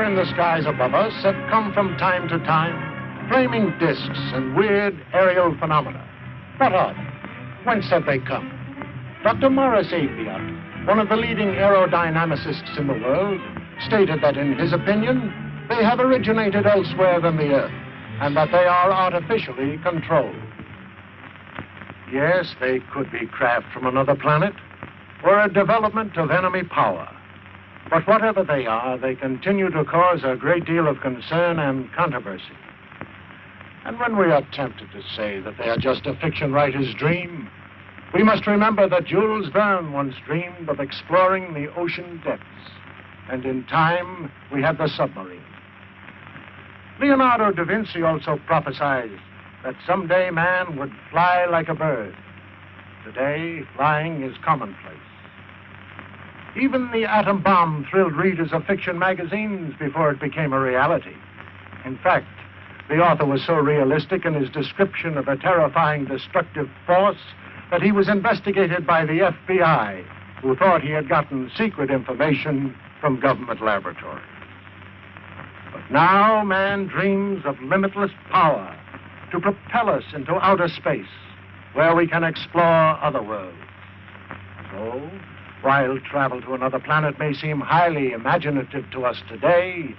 somewhere in the skies above us had come from time to time flaming discs and weird aerial phenomena. What are they? Whence have they come? Dr. Morris Apiot, one of the leading aerodynamicists in the world, stated that in his opinion, they have originated elsewhere than the Earth, and that they are artificially controlled. Yes, they could be craft from another planet, or a development of enemy power. But whatever they are, they continue to cause a great deal of concern and controversy. And when we are tempted to say that they are just a fiction writer's dream, we must remember that Jules Verne once dreamed of exploring the ocean depths. And in time, we had the submarine. Leonardo da Vinci also prophesied that someday man would fly like a bird. Today, flying is commonplace. Even the atom bomb thrilled readers of fiction magazines before it became a reality. In fact, the author was so realistic in his description of a terrifying destructive force that he was investigated by the FBI, who thought he had gotten secret information from government laboratories. But now man dreams of limitless power to propel us into outer space, where we can explore other worlds. So, while travel to another planet may seem highly imaginative to us today,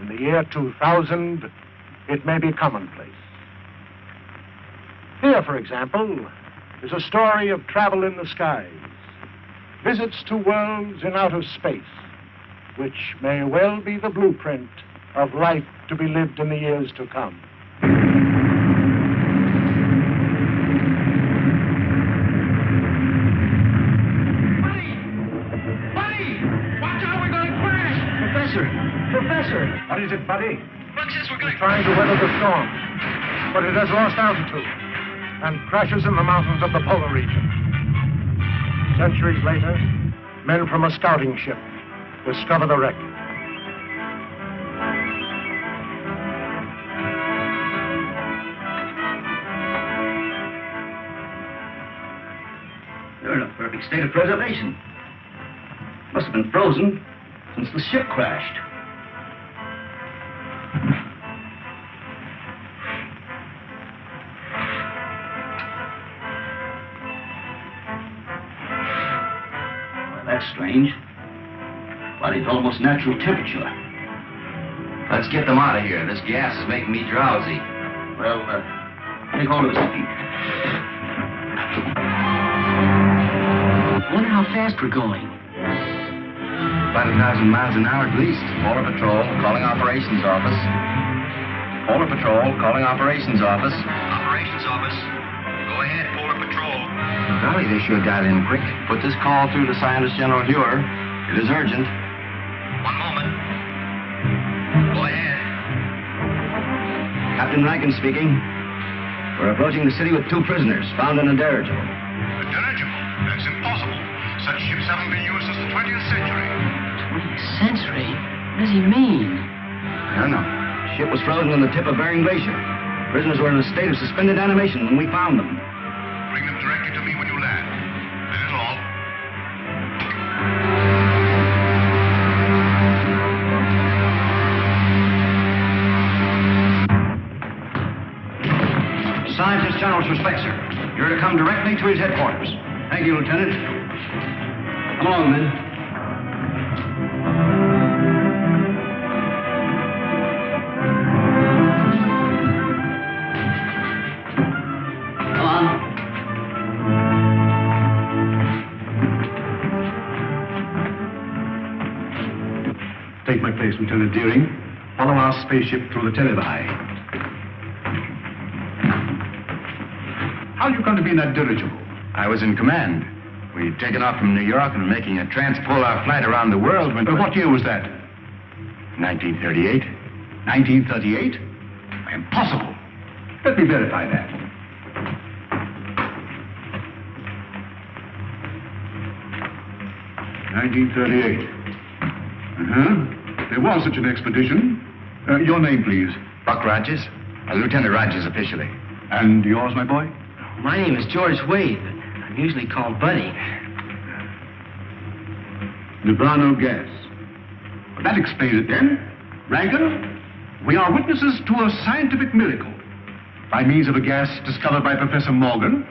in the year 2000, it may be commonplace. Here, for example, is a story of travel in the skies, visits to worlds in outer space, which may well be the blueprint of life to be lived in the years to come. Professor! What is it, Buddy? Buck says we're going trying to weather the storm, but it has lost altitude and crashes in the mountains of the polar region. Centuries later, men from a scouting ship discover the wreck. You're in a perfect state of preservation. Must have been frozen since the ship crashed. Well, that's strange. Body's almost natural temperature. Let's get them out of here. This gas is making me drowsy. Well, take hold of his feet. I wonder how fast we're going. About 1,000 miles an hour at least. Polar Patrol, calling Operations Office. Polar Patrol, calling Operations Office. Operations Office. Go ahead, Polar Patrol. Golly, they sure got in quick. Put this call through to Scientist General Huer. It is urgent. One moment. Go ahead. Captain Rankin speaking. We're approaching the city with 2 prisoners found in a dirigible. A dirigible? That's impossible. Such ships haven't been used since the 20th century. 20th century? What does he mean? I don't know. The ship was frozen on the tip of Bering Glacier. Prisoners were in a state of suspended animation when we found them. Bring them directly to me when you land. That is all. Scientist General's respect, sir. You're to come directly to his headquarters. Thank you, Lieutenant. Come along, men. Come on. Take my place, Lieutenant Deering. Follow our spaceship through the televi. How did you come to be in that dirigible? I was in command. We'd taken off from New York and were making a transpolar flight around the world when... What year was that? 1938. 1938? Impossible. Let me verify that. (1938). There was such an expedition. Your name, please. Buck Rogers. Lieutenant Rogers, officially. And yours, my boy? My name is George Wade, but I'm usually called Buddy. Nebrano gas. Well, that explains it then. Rankin, we are witnesses to a scientific miracle. By means of a gas discovered by Professor Morgan,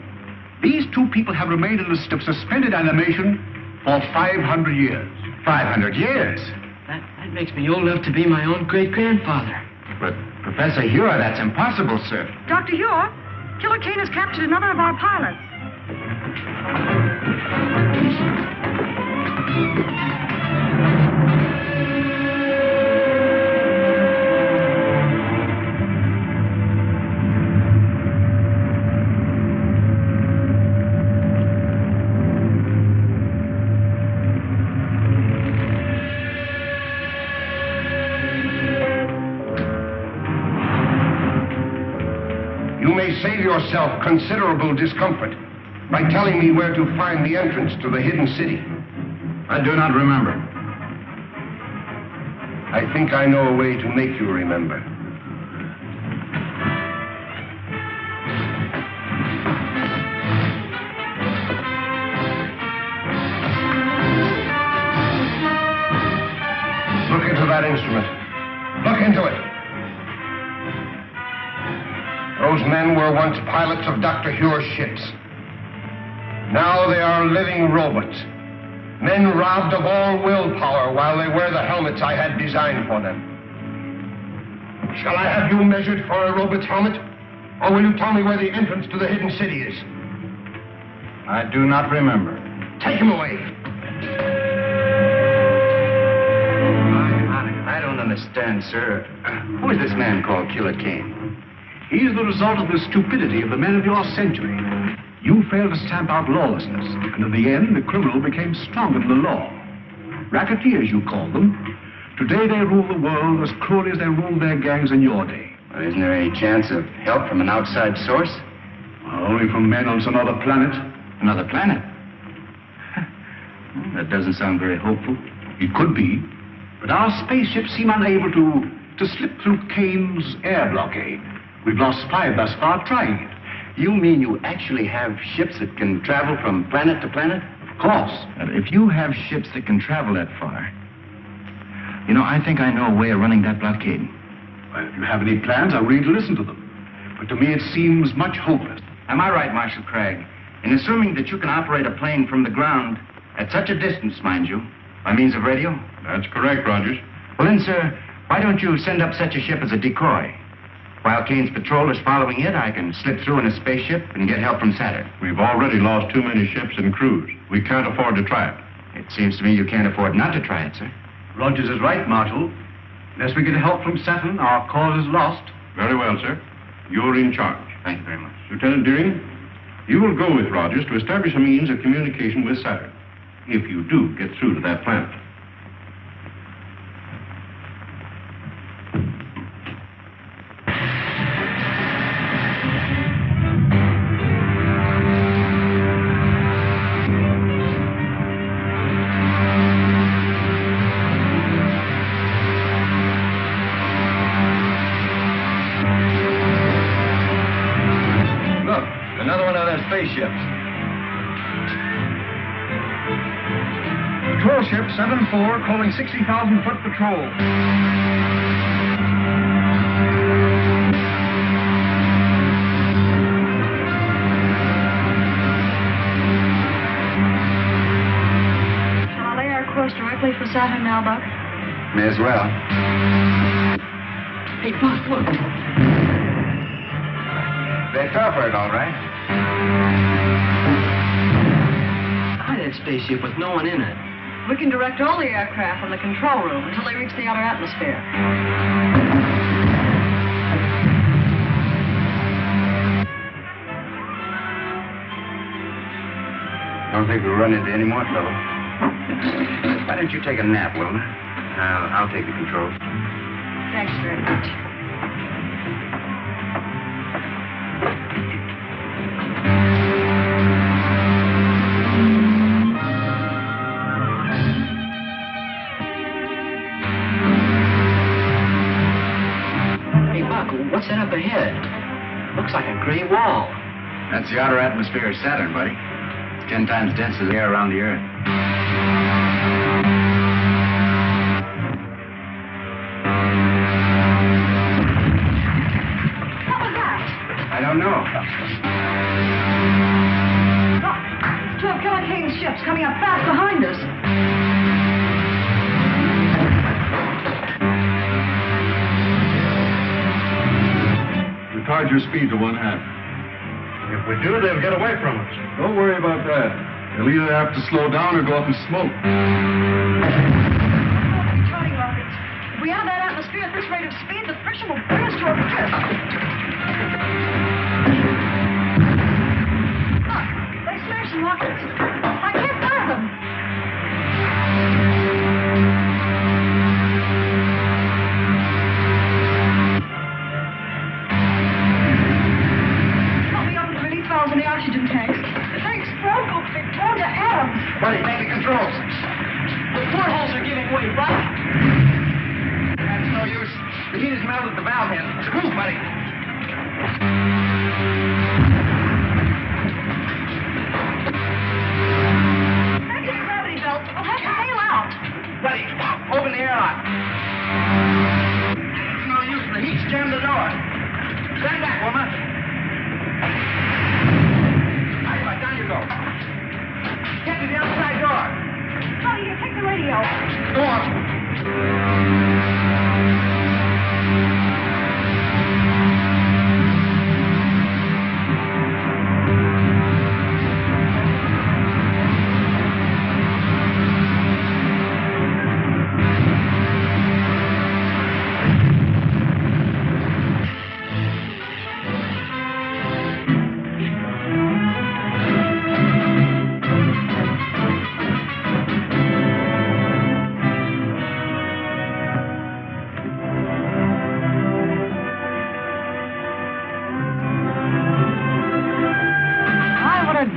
these two people have remained in a state of suspended animation for 500 years. 500 years? That makes me old enough to be my own great-grandfather. But, Professor Huer, that's impossible, sir. Dr. Huer, Killer Kane has captured another of our pilots. You may save yourself considerable discomfort by telling me where to find the entrance to the hidden city. I do not remember. I think I know a way to make you remember. Look into that instrument. Look into it. Those men were once pilots of Dr. Huer's ships. Now they are living robots. Men robbed of all willpower while they wear the helmets I had designed for them. Shall I have you measured for a robot's helmet? Or will you tell me where the entrance to the hidden city is? I do not remember. Take him away. I don't understand, sir. Who is this man called Killer Kane? He is the result of the stupidity of the men of your century. You failed to stamp out lawlessness, and in the end, the criminal became stronger than the law. Racketeers, you call them. Today, they rule the world as cruelly as they ruled their gangs in your day. Well, isn't there any chance of help from an outside source? Only from men on some other planet. Another planet? That doesn't sound very hopeful. It could be, but our spaceships seem unable to slip through Kane's air blockade. We've lost 5 thus far trying it. You mean you actually have ships that can travel from planet to planet? Of course. And if you have ships that can travel that far, you know, I think I know a way of running that blockade. Well, if you have any plans, I'm ready to listen to them. But to me, it seems much hopeless. Am I right, Marshal Craig, in assuming that you can operate a plane from the ground at such a distance, mind you, by means of radio? That's correct, Rogers. Well, then, sir, why don't you send up such a ship as a decoy? While Kane's patrol is following it, I can slip through in a spaceship and get help from Saturn. We've already lost too many ships and crews. We can't afford to try it. It seems to me you can't afford not to try it, sir. Rogers is right, Marshal. Unless we get help from Saturn, our cause is lost. Very well, sir. You're in charge. Thank you very much. Lieutenant Deering, you will go with Rogers to establish a means of communication with Saturn, if you do get through to that planet. Spaceships. Patrol ship 7-4 calling 60,000 foot patrol. Shall I lay our course directly for Saturn now, Buck? May as well. Hey, Buck, look. They fell for it, all right. Pilot spaceship with no one in it. We can direct all the aircraft from the control room until they reach the outer atmosphere. Don't think we'll run into any more trouble. Why don't you take a nap, Wilma? I'll take the controls. Thanks very much. What's that up ahead? Looks like a gray wall. That's the outer atmosphere of Saturn, buddy. It's 10 times denser than the air around the Earth. ship's coming up fast behind us. Retard your speed to 1/2. If we do, they'll get away from us. Don't worry about that. They'll either have to slow down or go up in smoke. Retarding rockets. If we have that atmosphere at this rate of speed, the friction will bring us to a drift. Look, they smashed some rockets. I can't fire them. Help me open the release valves in the oxygen tanks. If they explode, we'll be torn to atoms. Buddy, take the controls. The portholes are giving way, buddy. That's no use. The heat has melted the valve head. Move, buddy. Anti-gravity belts. We'll have to bail out. Buddy, open the airlock. It's no use. The heat's jammed the door. Stand back, Wilma. Right, down you go. Get to the outside door. Buddy, you take the radio. Go on.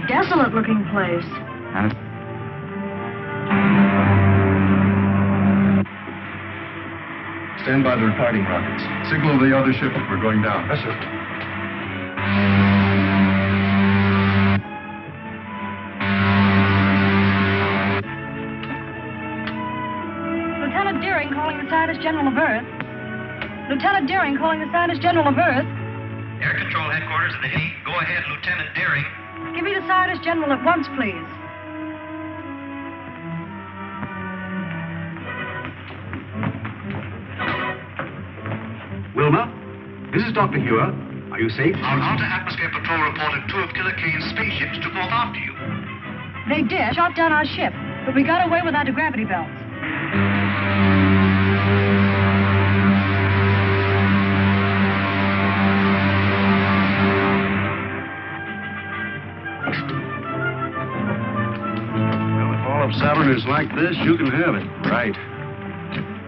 Desolate-looking place. Stand by the retarding rockets. Signal the other ship if we're going down. Yes, sir. Lieutenant Deering calling the Scientist General of Earth. Lieutenant Deering calling the Scientist General of Earth. Air Control Headquarters of the Navy. Go ahead, Lieutenant Deering. Give me the Scientist General at once, please. Wilma, this is Dr. Huer. Are you safe? Our Outer Atmosphere Patrol reported 2 of Killer Kane's spaceships took off after you. They did. Shot down our ship, but we got away with anti-gravity belts. If Saturn is like this, you can have it. Right.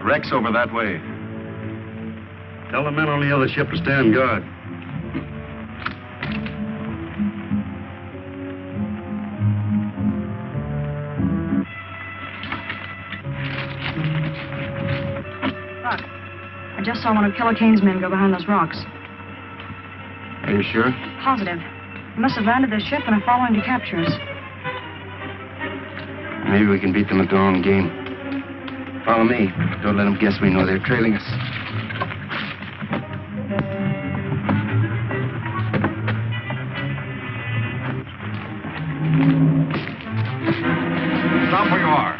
Wreck's over that way. Tell the men on the other ship to stand guard. Look, I just saw one of Killer Kane's men go behind those rocks. Are you sure? Positive. They must have landed their ship and are following to capture us. Maybe we can beat them at their own game. Follow me. Don't let them guess we know they're trailing us. Stop where you are.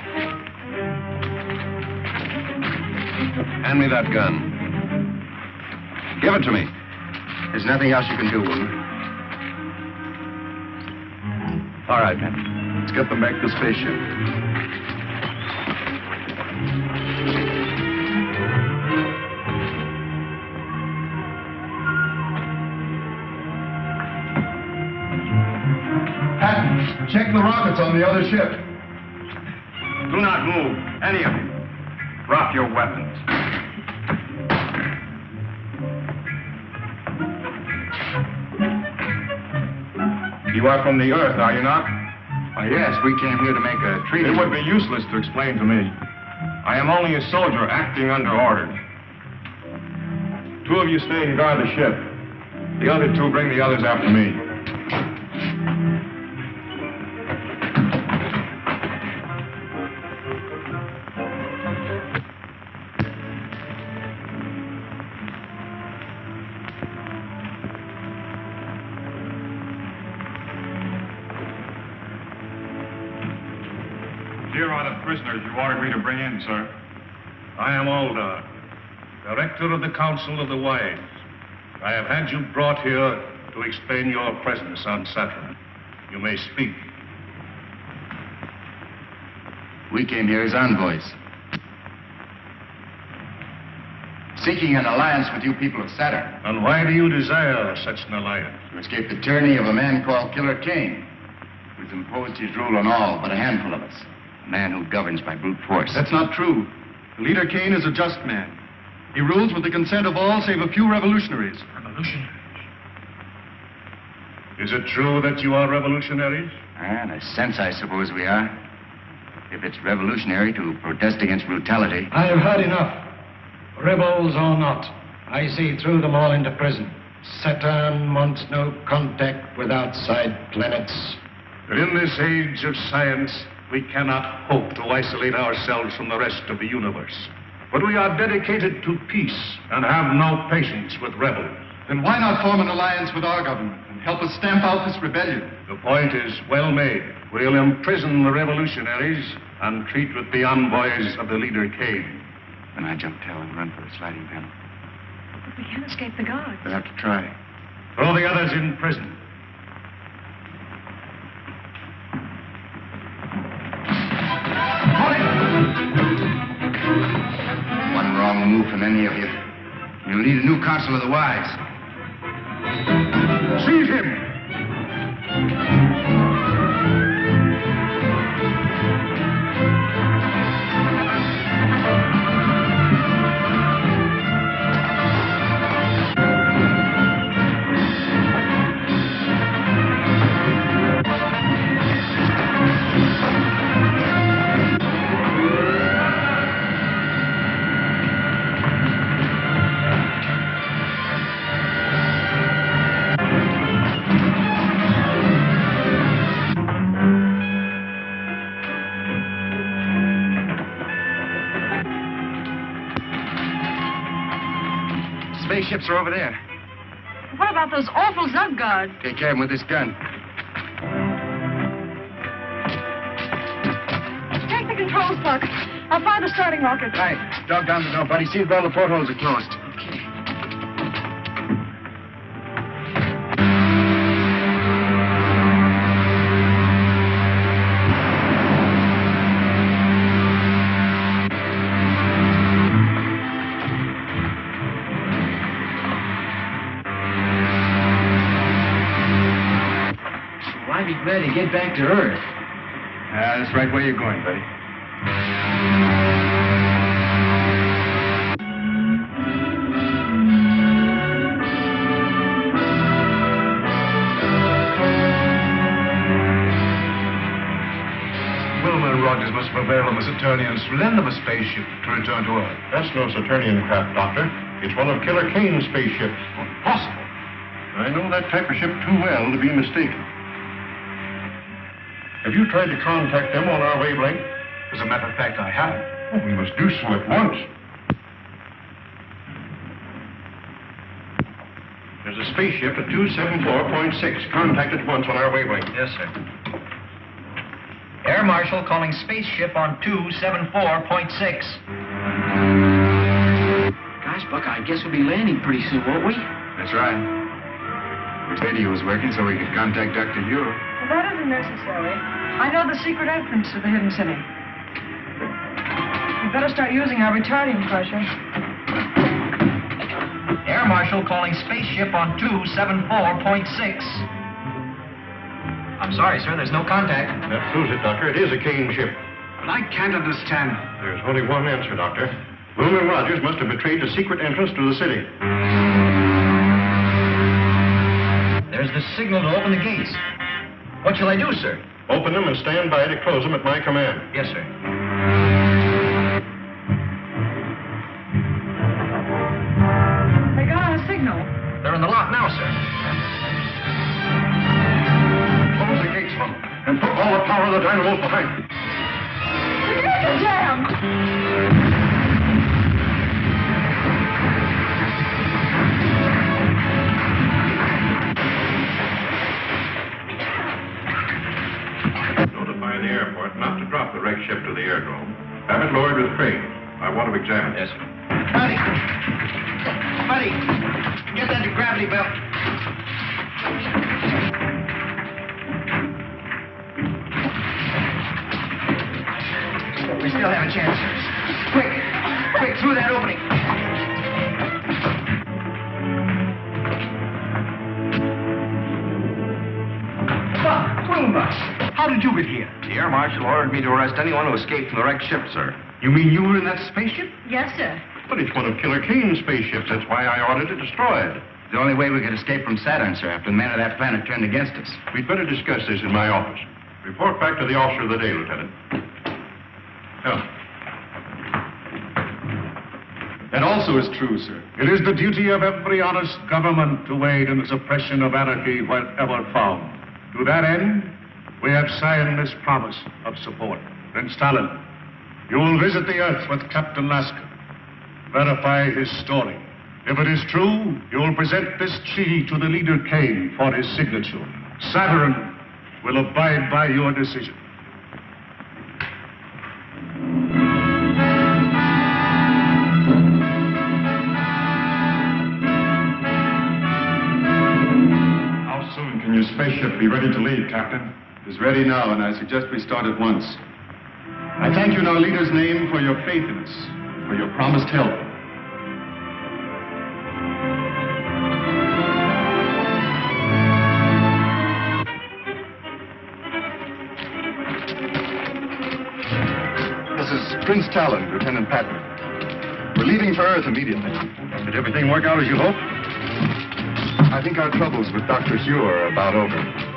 Hand me that gun. Give it to me. There's nothing else you can do, Wilma. All right, men. Let's get them back to the spaceship. Patton, check the rockets on the other ship. Do not move, any of you. Drop your weapons. You are from the Earth, are you not? Why, yes, we came here to make a treaty. It would be useless to explain to me. I am only a soldier acting under order. 2 of you stay and guard the ship. The other 2 bring the others after me. Here are the prisoners you ordered me to bring in, sir. I am Warde, Director of the Council of the Wise. I have had you brought here to explain your presence on Saturn. You may speak. We came here as envoys, seeking an alliance with you people of Saturn. And why do you desire such an alliance? To escape the tyranny of a man called Killer Kane, who's imposed his rule on all but a handful of us. A man who governs by brute force. That's not true. Leader Kane is a just man. He rules with the consent of all save a few revolutionaries. Revolutionaries? Is it true that you are revolutionaries? In a sense, I suppose we are. If it's revolutionary to protest against brutality. I have had enough. Rebels or not, I see through them all into prison. Saturn wants no contact with outside planets. But in this age of science, we cannot hope to isolate ourselves from the rest of the universe. But we are dedicated to peace and have no patience with rebels. Then why not form an alliance with our government and help us stamp out this rebellion? The point is well made. We'll imprison the revolutionaries and treat with the envoys of the leader Kane. Then I jump tail and run for the sliding panel. But we can't escape the guards. We'll have to try. Throw the others in prison. One wrong move from any of you, you'll need a new council of the wise. Seize him! Spaceships are over there. What about those awful Zug guards? Take care of them with this gun. Take the controls, Buck. I'll fire the starting rocket. Right. Dog down the door, buddy. See if all the portholes are closed. Okay. I'd be glad to get back to Earth. That's the right way you're going, buddy. Wilma and Rogers must prevail on the Saturnians to lend them a spaceship to return to Earth. That's no Saturnian craft, Doctor. It's one of Killer Kane's spaceships. Impossible. I know that type of ship too well to be mistaken. Have you tried to contact them on our wavelength? As a matter of fact, I haven't. Oh, we must do so at once. There's a spaceship at 274.6. Contact at once on our wavelength. Yes, sir. Air Marshal calling spaceship on 274.6. Gosh, Buck, I guess we'll be landing pretty soon, won't we? That's right. The radio was working so we could contact Dr. Huer. Well, that isn't necessary. I know the secret entrance to the hidden city. We better start using our retarding pressure. Air Marshal calling spaceship on 274.6. I'm sorry, sir, there's no contact. That proves it, Doctor. It is a Kane ship. But I can't understand. There's only one answer, Doctor. Wilma and Rogers must have betrayed the secret entrance to the city. There's the signal to open the gates. What shall I do, sir? Open them and stand by to close them at my command. Yes, sir. They got our signal. They're in the lock now, sir. Close the gates, Mom, and put all the power of the dynamos behind them. The gates are jammed. Notify the airport not to drop the wreck ship to the airdrome. Have it lowered with crane. I want to examine it. Yes, sir. Buddy! Buddy! Get that gravity belt. We still have a chance. Quick! Quick, through that opening. Wilma, how did you get here? The Air Marshal ordered me to arrest anyone who escaped from the wrecked ship, sir. You mean you were in that spaceship? Yes, sir. But it's one of Killer Kane's spaceships. That's why I ordered it destroyed. The only way we could escape from Saturn, sir, after the men of that planet turned against us. We'd better discuss this in my office. Report back to the officer of the day, Lieutenant. Now, that also is true, sir. It is the duty of every honest government to aid in the suppression of anarchy wherever found. To that end, we have signed this promise of support. Prince Talon, you will visit the Earth with Captain Lasker. Verify his story. If it is true, you will present this treaty to the leader Kane for his signature. Saturn will abide by your decision. How soon can your spaceship be ready to leave, Captain? It is ready now, and I suggest we start at once. I thank you in our leader's name for your faith in us, for your promised help. This is Prince Talon, Lieutenant Patton. We're leaving for Earth immediately. Did everything work out as you hoped? I think our troubles with Dr. Huer are about over.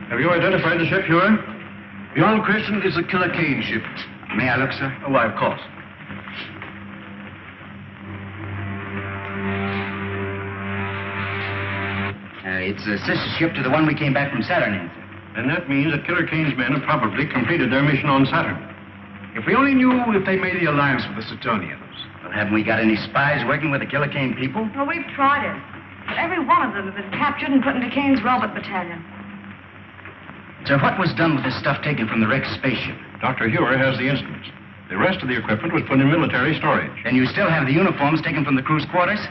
Have you identified the ship, Huer? Beyond question, it's a Killer Kane ship. May I look, sir? Oh, why, of course. It's a sister ship to the one we came back from Saturn in, sir. Then that means that Killer Kane's men have probably completed their mission on Saturn. If we only knew if they made the alliance with the Saturnians. Well, haven't we got any spies working with the Killer Kane people? Well, we've tried it. But every one of them has been captured and put into Kane's robot battalion. Sir, what was done with the stuff taken from the wrecked spaceship? Dr. Huer has the instruments. The rest of the equipment was put in military storage. And you still have the uniforms taken from the crew's quarters?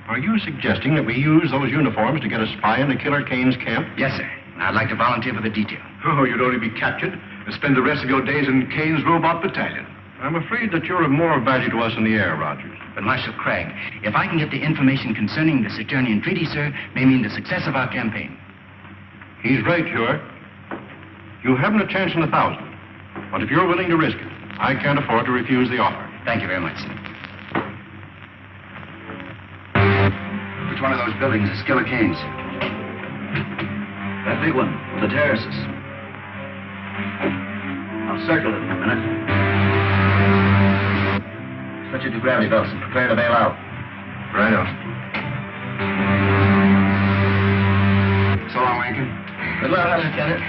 Are you suggesting that we use those uniforms to get a spy into Killer Kane's camp? Yes, sir. I'd like to volunteer for the detail. Oh, you'd only be captured and spend the rest of your days in Kane's robot battalion. I'm afraid that you're of more value to us in the air, Rogers. But, Marshal Craig, if I can get the information concerning the Saturnian treaty, sir, may mean the success of our campaign. He's right, Huer. You haven't a chance in 1,000. But if you're willing to risk it, I can't afford to refuse the offer. Thank you very much, sir. Which one of those buildings is Killer Kane's? That big one, with the terraces. I'll circle it in a minute. Switch it to gravity belts and prepare to bail out. Righto. So long, Rankin. Good luck, Lieutenant.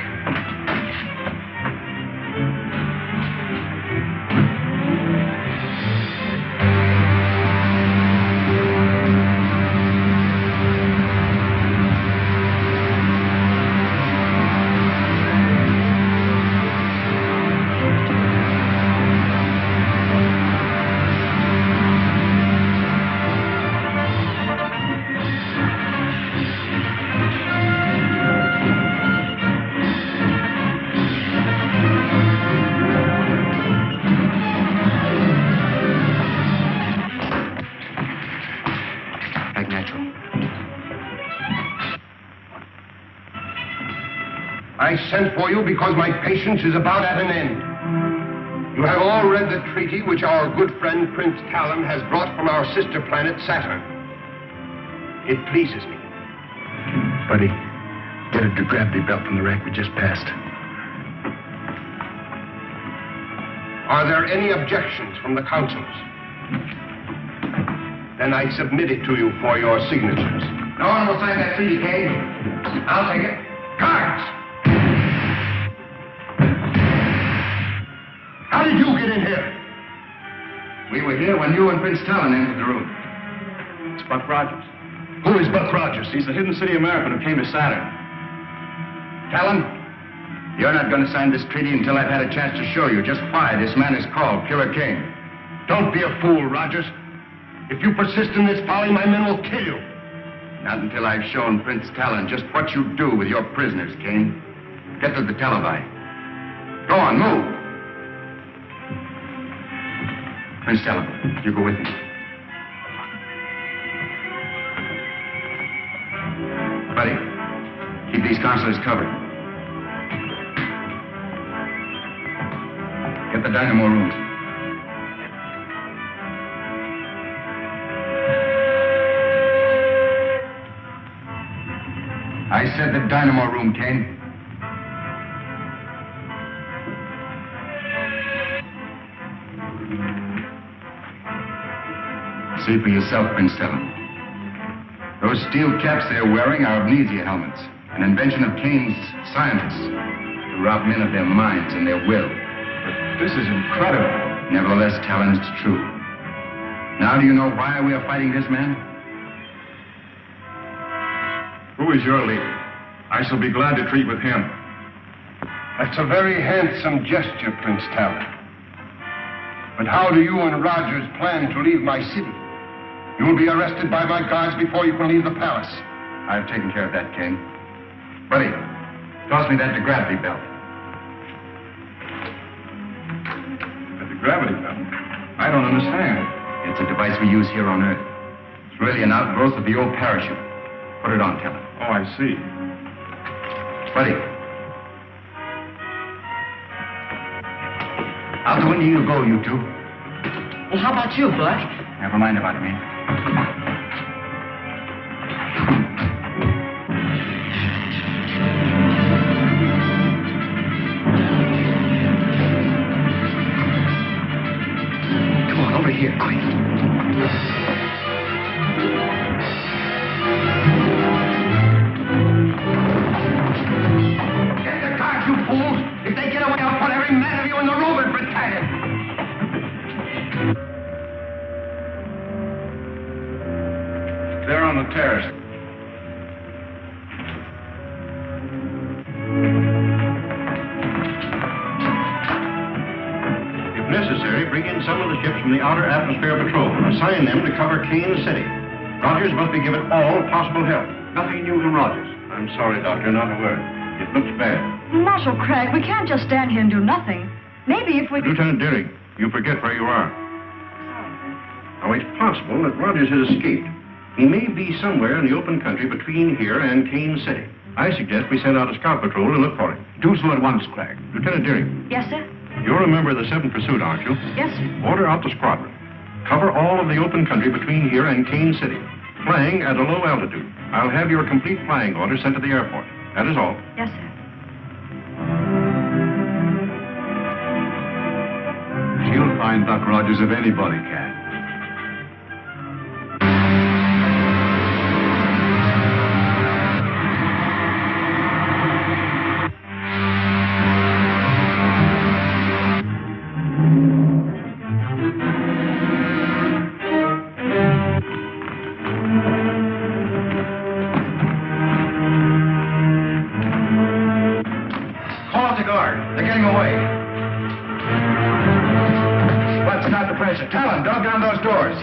I sent for you because my patience is about at an end. You have all read the treaty which our good friend Prince Talon has brought from our sister planet Saturn. It pleases me. Buddy, get a gravity belt from the wreck we just passed. Are there any objections from the councils? Then I submit it to you for your signatures. No one will sign that treaty, Kane. I'll take it. Guards! How did you get in here? We were here when you and Prince Talon entered the room. It's Buck Rogers. Who is Buck Rogers? He's the hidden city American who came to Saturn. Talon, you're not going to sign this treaty until I've had a chance to show you just why this man is called Killer Kane. Don't be a fool, Rogers. If you persist in this folly, my men will kill you. Not until I've shown Prince Talon just what you do with your prisoners, Kane. Get to the televi. Go on, move. Prince Talon, you go with me. Buddy, keep these consuls covered. Get the dynamo room. I said the dynamo room, Kane. See for yourself, Prince Talon. Those steel caps they're wearing are amnesia helmets, an invention of Kane's scientists to rob men of their minds and their will. But this is incredible. Nevertheless, Talon, it's true. Now do you know why we are fighting this man? Who is your leader? I shall be glad to treat with him. That's a very handsome gesture, Prince Talon. But how do you and Rogers plan to leave my city? You will be arrested by my guards before you can leave the palace. I've taken care of that, Kane. Buddy, toss me that gravity belt. The gravity belt? I don't understand. It's a device we use here on Earth. It's really an outgrowth of the old parachute. Put it on, Talon. Oh, I see. Buddy. Out the window you go, you two. Well, how about you, Buck? Never mind about me. Come on, over here, quick. You fools! If they get away, I'll put every man of you in the Roman battalion! They're on the terrace. If necessary, bring in some of the ships from the Outer Atmosphere Patrol. Assign them to cover Kane City. Rogers must be given all possible help. Nothing new from Rogers. I'm sorry, Doctor, not a word. It looks bad. Marshal Craig, we can't just stand here and do nothing. Maybe if we... Lieutenant Deering, you forget where you are. Now, it's possible that Rogers has escaped. He may be somewhere in the open country between here and Kane City. I suggest we send out a scout patrol to look for him. Do so at once, Craig. Lieutenant Deering. Yes, sir? You're a member of the 7th Pursuit, aren't you? Yes, sir. Order out the squadron. Cover all of the open country between here and Kane City. Flying at a low altitude. I'll have your complete flying orders sent to the airport. That is all. Yes, sir. She'll find Buck Rogers if anybody can. Call up the guard. They're getting away. Let's start the pressure. Talon, dog down those doors.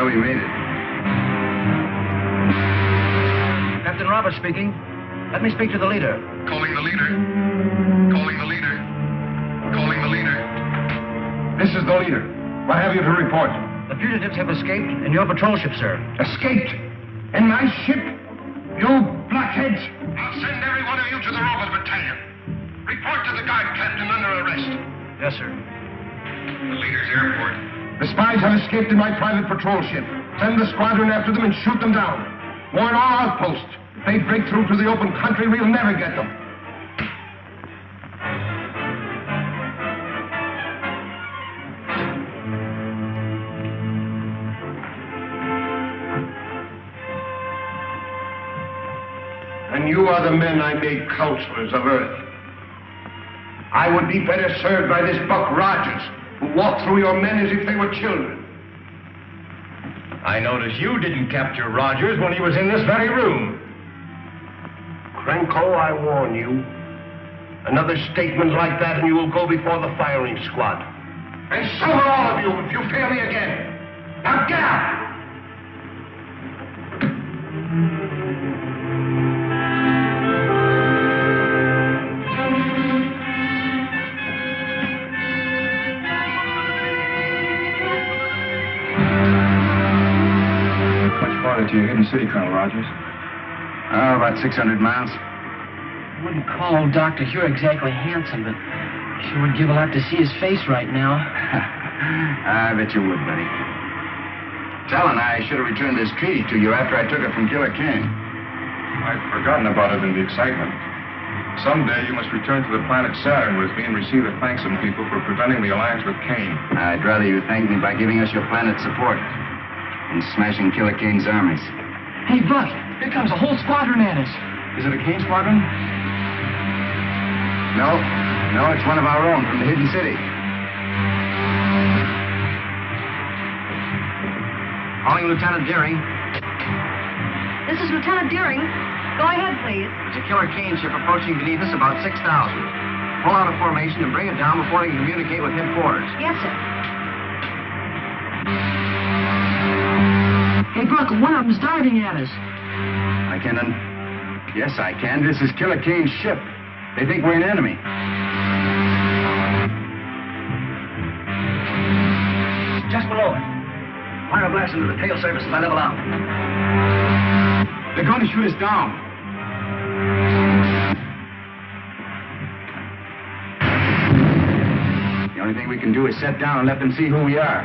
We made it. Captain Roberts speaking. Let me speak to the leader. Calling the leader. Calling the leader. Calling the leader. This is the leader. What have you to report? The fugitives have escaped in your patrol ship, sir. Escaped? In my ship? You blockheads! I'll send every one of you to the Rover Battalion. Report to the guard captain under arrest. Yes, sir. The leader's airport. The spies have escaped in my private patrol ship. Send the squadron after them and shoot them down. Warn all outposts. If they break through to the open country, we'll never get them. And you are the men I made counselors of Earth. I would be better served by this Buck Rogers, who walked through your men as if they were children. I notice you didn't capture Rogers when he was in this very room. Krenko, I warn you. Another statement like that and you will go before the firing squad. And so will all of you if you fail me again. Now get out! To your hidden city, Colonel Rogers. Oh, about 600 miles. I wouldn't call old Dr. Huer exactly handsome, but I sure would give a lot to see his face right now. I bet you would, buddy. Talon, I should have returned this treaty to you after I took it from Killer Kane. I'd forgotten about it in the excitement. Someday you must return to the planet Saturn with me and receive the thanks of people for preventing the alliance with Kane. I'd rather you thank me by giving us your planet support and smashing Killer Kane's armies. Hey, Buck, here comes a whole squadron at us. Is it a Kane squadron? No, it's one of our own from the hidden city. Calling Lieutenant Deering. This is Lieutenant Deering. Go ahead, please. There's a Killer Kane ship approaching beneath us, about 6,000. Pull out a formation and bring it down before they can communicate with headquarters. Yes, sir. Hey, Buck, one of them's diving at us. Yes, I can. This is Killer Kane's ship. They think we're an enemy. Just below it. Fire a blast into the tail surface as I level out. They're going to shoot us down. The only thing we can do is set down and let them see who we are.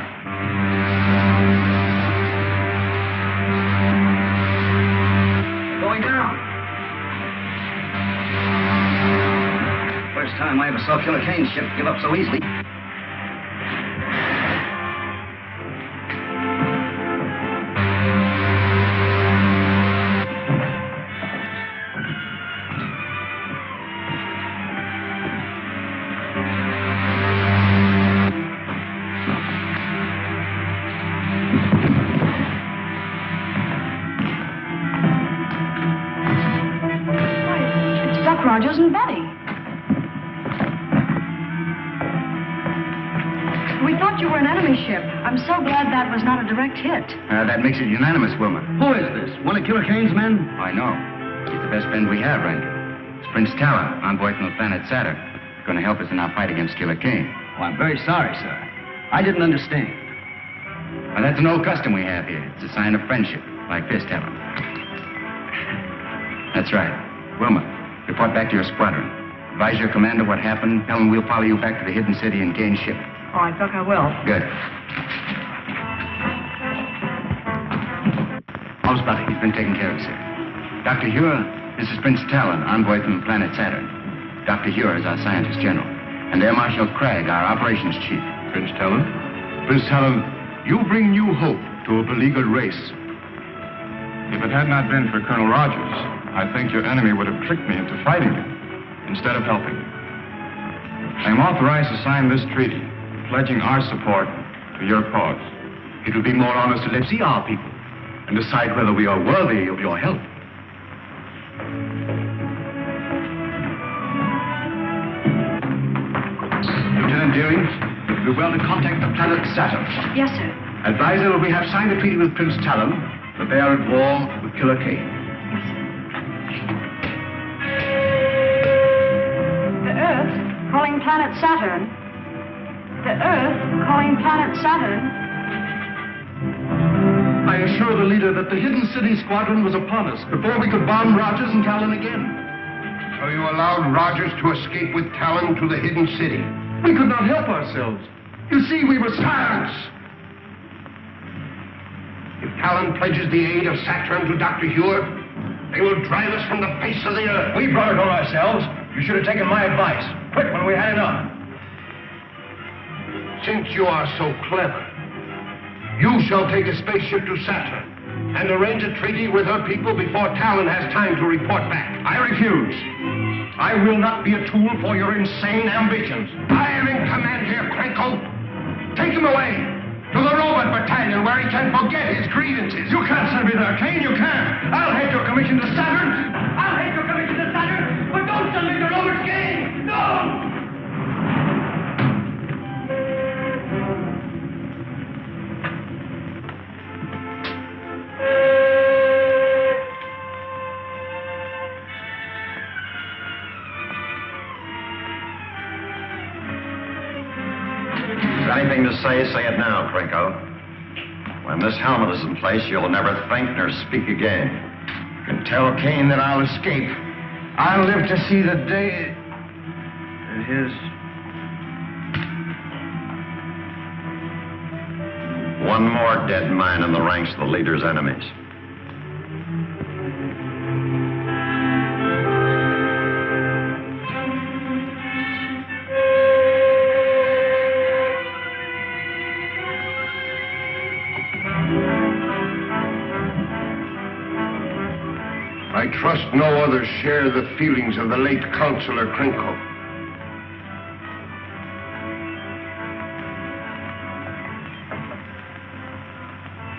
Going down. First time I ever saw Killer Kane's ship give up so easily. Rogers and Betty. We thought you were an enemy ship. I'm so glad that was not a direct hit. That makes it unanimous, Wilma. Who is this? One of Killer Kane's men? I know. He's the best friend we have, Randy. It's Prince Talon, envoy from the planet Saturn. Going to help us in our fight against Killer Kane. Oh, I'm very sorry, sir. I didn't understand. Well, that's an old custom we have here. It's a sign of friendship, like this, Talon. That's right. Wilma, report back to your squadron. Advise your commander what happened. Tell him we'll follow you back to the hidden city and Kane's ship. Oh, I think I will. Good. How's Buddy? He's been taken care of, sir. Dr. Huer, this is Prince Talon, envoy from the planet Saturn. Dr. Huer is our scientist general. And Air Marshal Craig, our operations chief. Prince Talon? Prince Talon, you bring new hope to a beleaguered race. If it had not been for Colonel Rogers, I think your enemy would have tricked me into fighting him instead of helping. I am authorized to sign this treaty, pledging our support to your cause. It will be more honest to let's see our people and decide whether we are worthy of your help. Lieutenant Deering, it would be well to contact the planet Saturn. Yes, sir. Advise them we have signed a treaty with Prince Talon, that they are at war with Killer Kane. The Earth calling planet Saturn. The Earth calling planet Saturn. I assure the leader that the hidden city squadron was upon us before we could bomb Rogers and Talon again. So you allowed Rogers to escape with Talon to the hidden city? We could not help ourselves. You see, we were silence. If Talon pledges the aid of Saturn to Dr. Huer, They will drive us from the face of the earth. We brought it on ourselves. You should have taken my advice. Quit when we had enough. Since you are so clever, you shall take a spaceship to Saturn and arrange a treaty with her people before Talon has time to report back. I refuse. I will not be a tool for your insane ambitions. I am in command here, Krenko. Take him away to the robot battalion where he can forget his grievances. You can't send me there, Kane. You can't. I'll head your commission to Saturn. I'll head your commission to Saturn. But don't send me to Robert Kane. No! Anything to say it now, Krenko. When this helmet is in place, you'll never think nor speak again. You can tell Kane that I'll escape. I'll live to see the day that his... One more dead man in the ranks of the leader's enemies. I trust no others share the feelings of the late Counselor Krenko.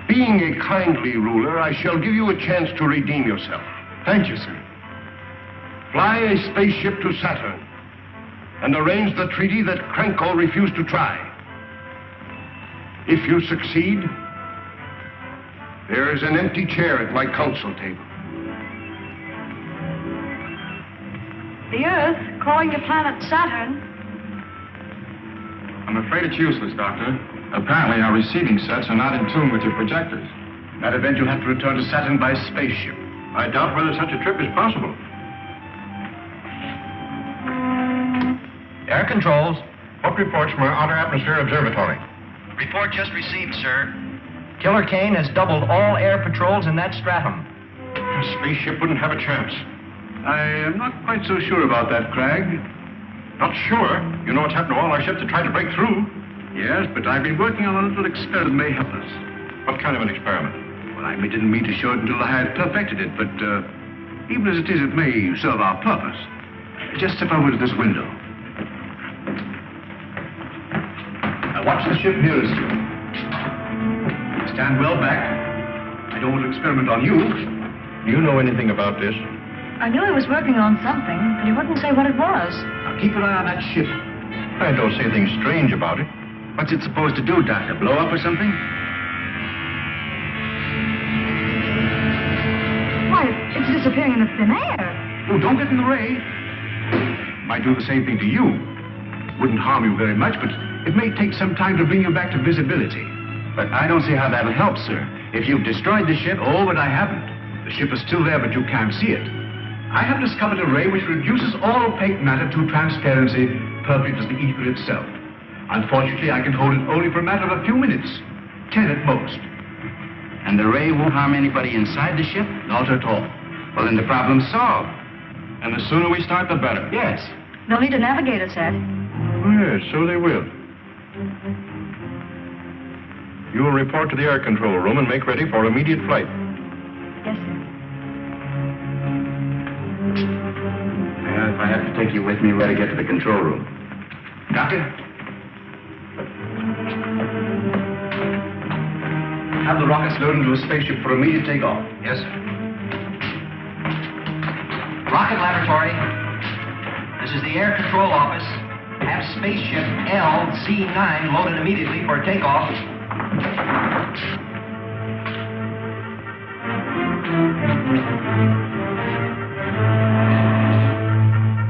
Being a kindly ruler, I shall give you a chance to redeem yourself. Thank you, sir. Fly a spaceship to Saturn and arrange the treaty that Krenko refused to try. If you succeed, there is an empty chair at my council table. The Earth, calling the planet Saturn. I'm afraid it's useless, Doctor. Apparently our receiving sets are not in tune with your projectors. In that event, you'll have to return to Saturn by spaceship. I doubt whether such a trip is possible. Air controls. What reports from our Outer Atmosphere Observatory? Report just received, sir. Killer Kane has doubled all air patrols in that stratum. A spaceship wouldn't have a chance. I am not quite so sure about that, Cragg. Not sure? You know what's happened to all our ships that tried to break through? Yes, but I've been working on a little experiment that may help us. What kind of an experiment? Well, I didn't mean to show it until I had perfected it, but even as it is, it may serve our purpose. Just step over to this window. Now watch the ship nearest you. Stand well back. I don't want to experiment on you. Do you know anything about this? I knew he was working on something, but he wouldn't say what it was. Now keep an eye on that ship. I don't see anything strange about it. What's it supposed to do, Doctor? Blow up or something? Why, it's disappearing in the thin air. Oh, don't get in the ray. Might do the same thing to you. Wouldn't harm you very much, but it may take some time to bring you back to visibility. But I don't see how that'll help, sir. If you've destroyed the ship, but I haven't. The ship is still there, but you can't see it. I have discovered a ray which reduces all opaque matter to transparency, perfect as the ether itself. Unfortunately, I can hold it only for a matter of a few minutes. 10 at most. And the ray won't harm anybody inside the ship? Not at all. Well, then the problem's solved. And the sooner we start, the better. Yes. They'll need a navigator set. Yes, so they will. You will report to the air control room and make ready for immediate flight. Yes, sir. Well, if I have to take you with me, we better get to the control room. Doctor? Have the rockets loaded into a spaceship for immediate takeoff. Yes, sir. Rocket laboratory. This is the air control office. Have spaceship LC-9 loaded immediately for takeoff.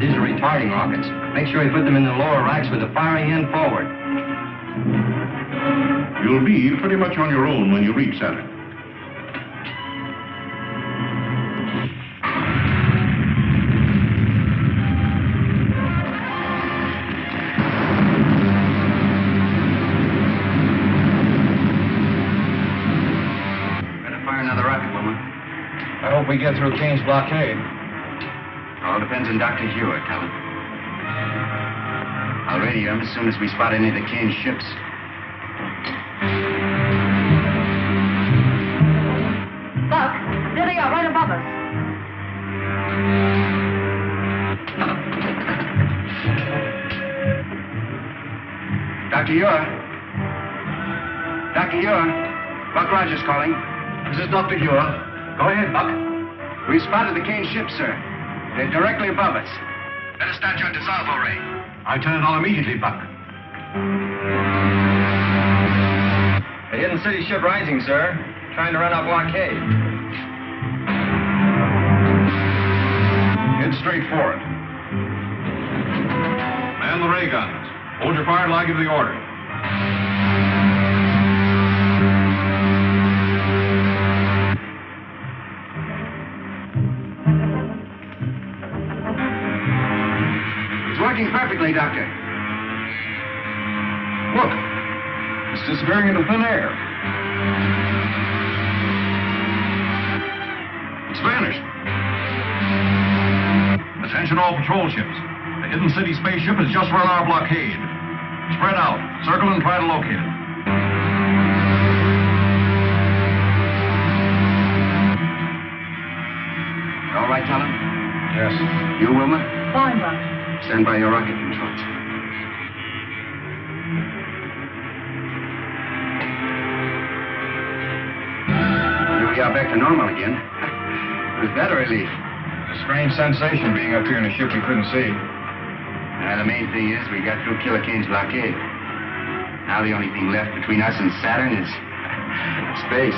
These are retarding rockets. Make sure you put them in the lower racks with the firing end forward. You'll be pretty much on your own when you reach Saturn. Better fire another rocket, Wilma. I hope we get through Kane's blockade. All depends on Dr. Huer, Talon. I'll radio him as soon as we spot any of the Kane's ships. Buck, there they are, right above us. Dr. Huer? Dr. Huer? Buck Rogers calling. This is Dr. Huer. Go ahead, Buck. We spotted the Kane ships, sir. They're directly above us. Let us start your dissolvo ray. I'll turn it on immediately, Buck. A hidden city ship rising, sir. Trying to run our blockade. Head straight for it. Man the ray guns. Hold your fire till I give the order. It's working perfectly, Doctor. Look. It's disappearing into thin air. It's vanished. Attention all patrol ships. The hidden city spaceship has just run our blockade. Spread out. Circle and try to locate it. All right, Talon? Yes. You, Wilma? Fine, Buck. Stand by your rocket controls. Here we are back to normal again. Was that a relief? A strange sensation being up here in a ship we couldn't see. The main thing is we got through Killer Kane's blockade. Now the only thing left between us and Saturn is space.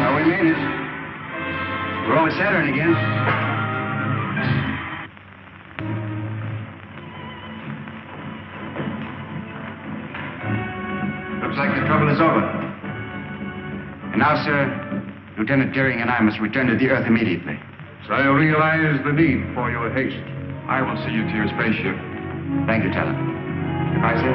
Well, we made it. We're over Saturn again. Looks like the trouble is over. And now, sir, Lieutenant Deering and I must return to the Earth immediately. So I realize the need for your haste. I will see you to your spaceship. Thank you, Talon. Goodbye, sir.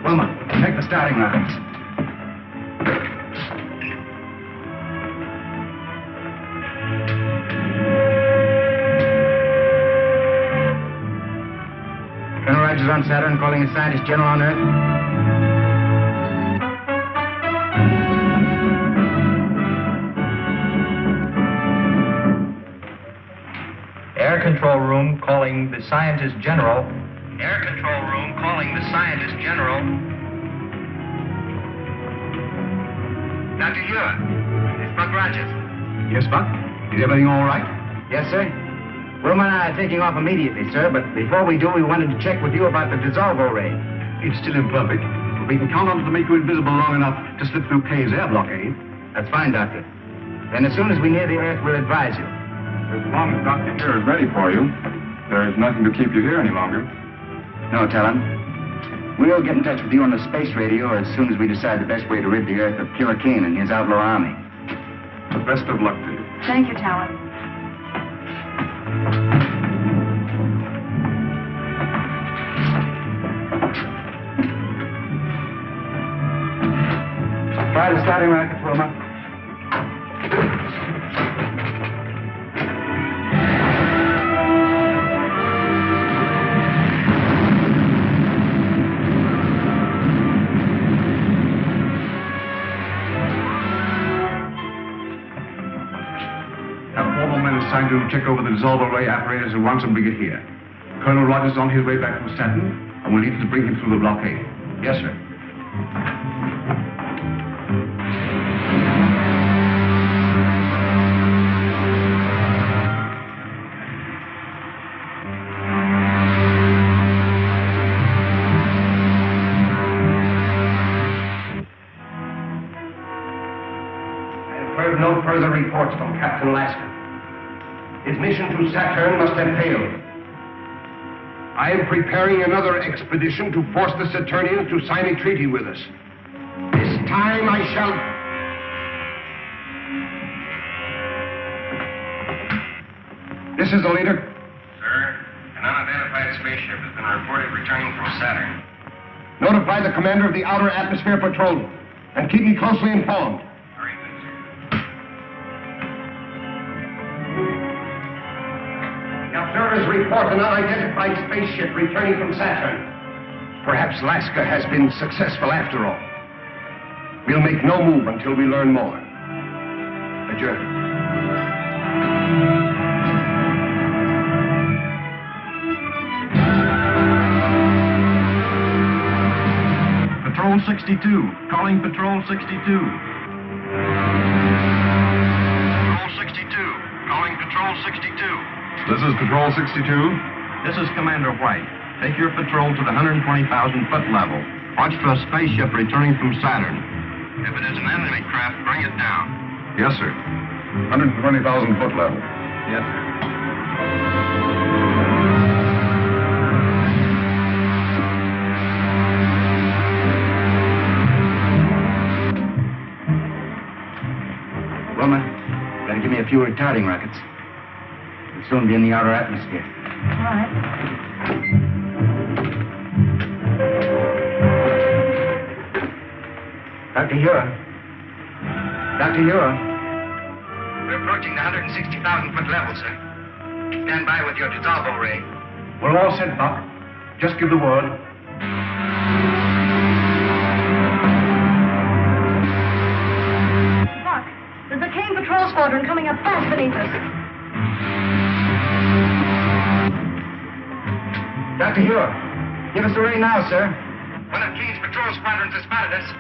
Wilma, take the starting lines. Colonel Rogers on Saturn, calling the scientist general on Earth. Air control room calling the scientist general. Air control room calling the scientist general. Dr. Huer, it's Buck Rogers. Yes, Buck? Is everything all right? Yes, sir. Wilma and I are taking off immediately, sir, but before we do, we wanted to check with you about the dissolvo ray. It's still imperfect, but we can count on it to make you invisible long enough to slip through Kane's air blockade. That's fine, Doctor. Then as soon as we near the Earth, we'll advise you. As long as Dr. Huer is ready for you, there is nothing to keep you here any longer. No, Talon. We'll get in touch with you on the space radio as soon as we decide the best way to rid the Earth of Killer Kane and his outlaw army. The best of luck to you. Thank you, Talon. Try the starting rockets, Wilma. Time to check over the dissolver ray apparatus at once and bring it here. Colonel Rogers is on his way back from Saturn, and we'll need to bring him through the blockade. Yes, sir. in Alaska. His mission to Saturn must have failed. I am preparing another expedition to force the Saturnians to sign a treaty with us. This time I shall... This is the leader. Sir, an unidentified spaceship has been reported returning from Saturn. Notify the commander of the Outer Atmosphere Patrol and keep me closely informed. Very good, sir. The observers report an unidentified spaceship returning from Saturn. Perhaps Alaska has been successful after all. We'll make no move until we learn more. Adjourn. Patrol 62. Calling Patrol 62. Patrol 62. Calling Patrol 62. This is Patrol 62. This is Commander White. Take your patrol to the 120,000-foot level. Watch for a spaceship returning from Saturn. If it is an enemy craft, bring it down. Yes, sir. 120,000-foot level. Yes, sir. Wilma, better give me a few retarding rockets. We'll soon be in the outer atmosphere. All right. Dr. Huer. Dr. Huer. We're approaching the 160,000-foot level, sir. Stand by with your dissolvo ray. We're all set, Buck. Just give the word. Buck, there's a Kane patrol squadron coming up fast beneath us. Dr. Huer, give us the ray now, sir. One of Kane's patrol squadrons has spotted us.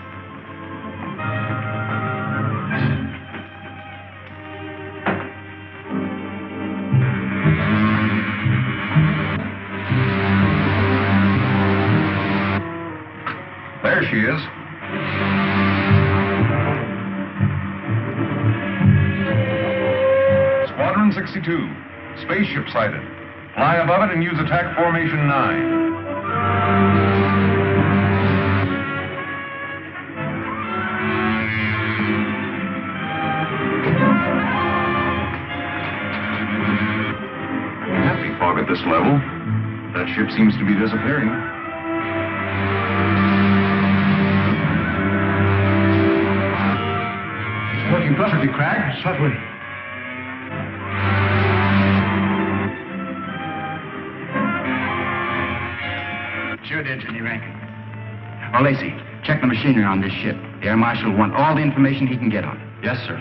There she is. Squadron 62. Spaceship sighted. Fly above it and use attack formation 9. Happy fog at this level. That ship seems to be disappearing. Working perfectly, Crag. Certainly. Sure did, Jimmy Rankin. Oh, Lacey, check the machinery on this ship. The Air Marshal will want all the information he can get on it. Yes, sir.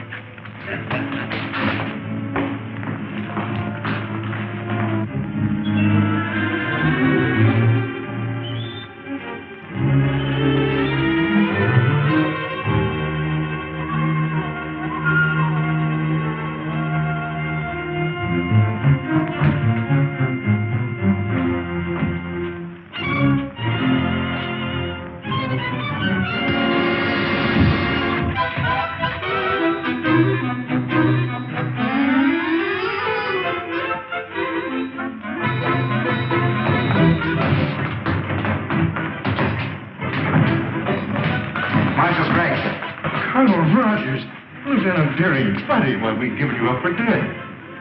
Lieutenant Deering, it's funny why we've given you up for dead.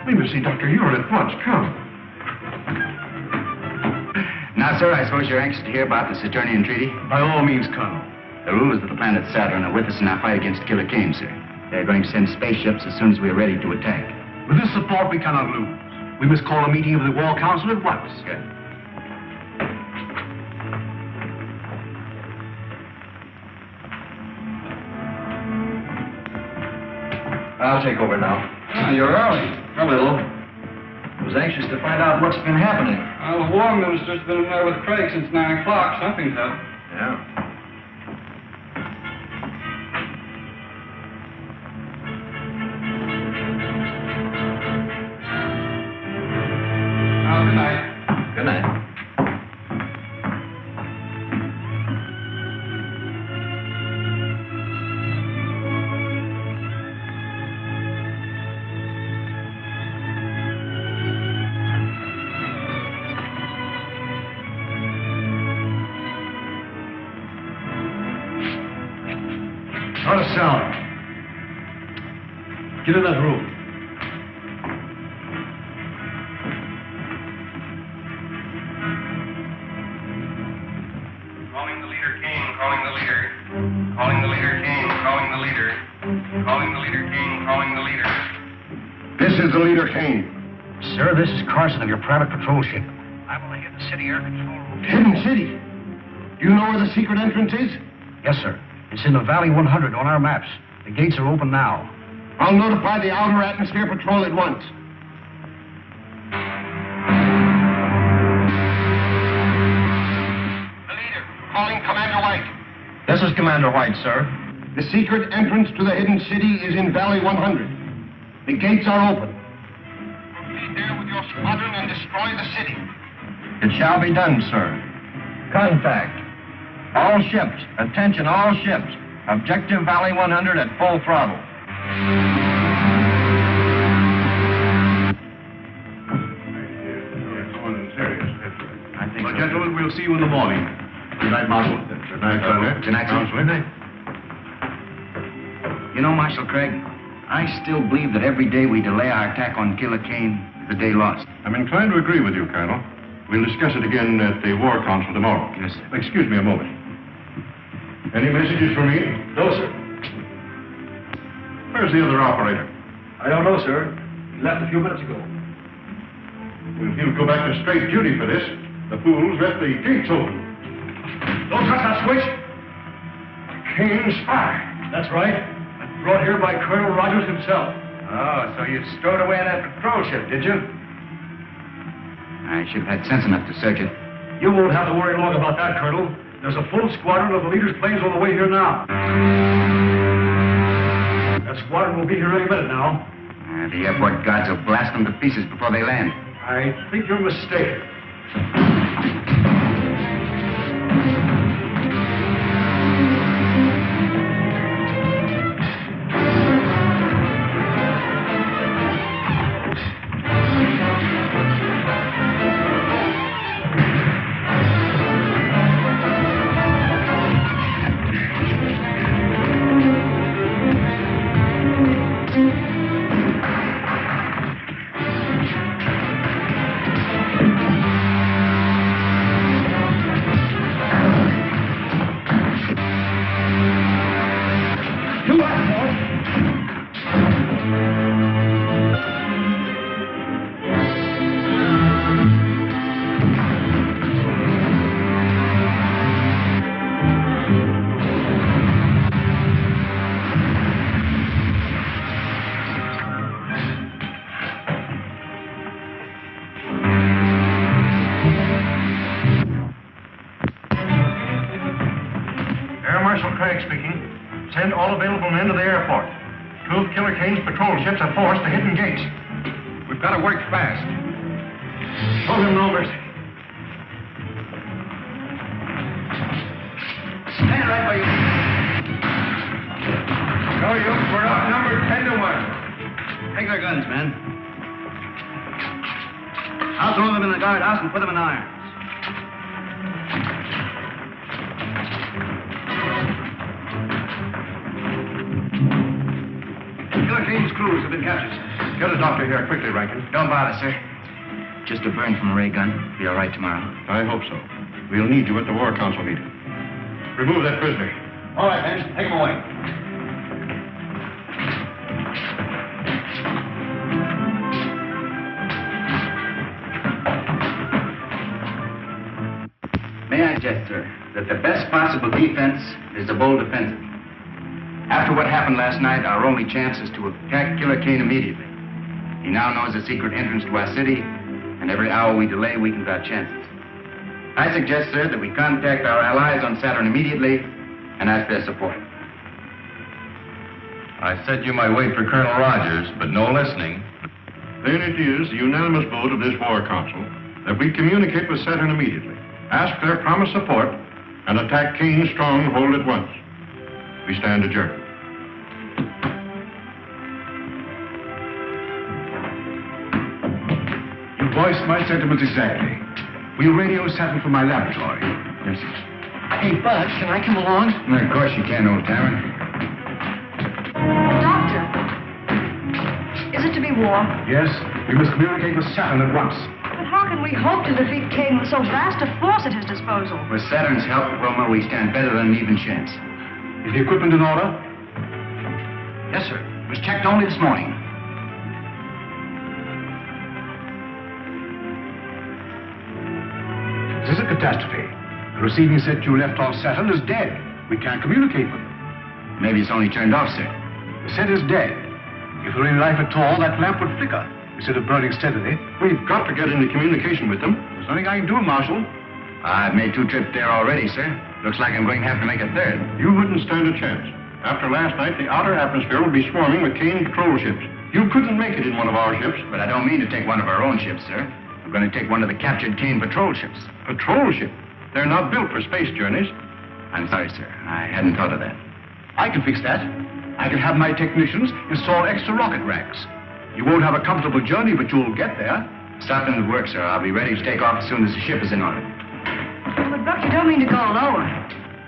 We must see Dr. Huer at once. Come. Now, sir, I suppose you're anxious to hear about the Saturnian Treaty? By all means, Colonel. The rulers of the planet Saturn are with us in our fight against Killer Kane, sir. They're going to send spaceships as soon as we are ready to attack. With this support, we cannot lose. We must call a meeting of the War Council at once. Good. I'll take over now. You're early. A little. I was anxious to find out what's been happening. Well, the War Minister's been in there with Craig since 9 o'clock. Something's up. Yeah. Well, good night. Good night. Get in that room. Calling the leader, Kane. Calling the leader. Calling the leader, Kane. Calling the leader. Calling the leader, Kane. Calling the leader. This is the leader, Kane. Sir, this is Carson of your private patrol ship. I'm on the Hidden City Air Control Room. Hidden City? Do you know where the secret entrance is? Yes, sir. It's in the Valley 100 on our maps. The gates are open now. I'll notify the Outer Atmosphere Patrol at once. The leader, calling Commander White. This is Commander White, sir. The secret entrance to the Hidden City is in Valley 100. The gates are open. Proceed there with your squadron and destroy the city. It shall be done, sir. Contact. All ships. Attention, all ships. Objective Valley 100 at full throttle. Well, gentlemen, we'll see you in the morning. Good night, Marshal. Good night, Colonel. Good night, Counselor. Good night. You know, Marshal Craig, I still believe that every day we delay our attack on Killer Kane is a day lost. I'm inclined to agree with you, Colonel. We'll discuss it again at the War Council tomorrow. Yes, sir. Excuse me a moment. Any messages for me? No, sir. Where's the other operator? I don't know, sir. He left a few minutes ago. Well, he'll go back to straight duty for this. The fools left the gates open. Don't touch that switch. Kane's spy. That's right. And brought here by Colonel Rogers himself. Oh, so you stowed away in that patrol ship, did you? I should have had sense enough to search it. You won't have to worry long about that, Colonel. There's a full squadron of the leader's planes on the way here now. That squadron will be here any minute now. The airport guards will blast them to pieces before they land. I think you're mistaken. Send all available men to the airport. Two of Killer Kane's patrol ships have forced the hidden gates. We've got to work fast. Show him no mercy. Stand right where you are. No use. We're outnumbered 10 to 1. Take their guns, men. I'll throw them in the guardhouse and put them in irons. Killer Kane's crews have been captured. Get a doctor here quickly, Rankin. Don't bother, sir. Just a burn from a ray gun. Be all right tomorrow. I hope so. We'll need you at the War Council meeting. Remove that prisoner. All right, men. Take him away. May I suggest, sir, that the best possible defense is the bold offensive. After what happened last night, our only chance is to attack Killer Kane immediately. He now knows the secret entrance to our city, and every hour we delay weakens our chances. I suggest, sir, that we contact our allies on Saturn immediately and ask their support. I said you might wait for Colonel Rogers, but no listening. Then it is the unanimous vote of this War Council that we communicate with Saturn immediately, ask their promised support, and attack Kane's stronghold at once. We stand adjourned. You voiced my sentiments exactly. We'll radio Saturn from my laboratory. Yes, sir. Hey, Bud, can I come along? Of course you can, old timer. Doctor. be war. Yes, we must communicate with Saturn at once. But how can we hope to defeat Kane with so vast a force at his disposal? With Saturn's help, Wilma, we stand better than an even chance. Is the equipment in order? Yes, sir. It was checked only this morning. This is a catastrophe. The receiving set you left on Saturn is dead. We can't communicate with it. Maybe it's only turned off, sir. The set is dead. If there were any life at all, that lamp would flicker instead of burning steadily. We've got to get into communication with them. There's nothing I can do, Marshal. I've made 2 trips there already, sir. Looks like I'm going to have to make a 3rd. You wouldn't stand a chance. After last night, the outer atmosphere will be swarming with Kane patrol ships. You couldn't make it in one of our ships. But I don't mean to take one of our own ships, sir. I'm going to take one of the captured Kane patrol ships. Patrol ship? They're not built for space journeys. I'm sorry, sir. I hadn't thought of that. I can fix that. I can have my technicians install extra rocket racks. You won't have a comfortable journey, but you'll get there. Stop in the work, sir. I'll be ready to take off as soon as the ship is in orbit. But, Buck, you don't mean to go lower.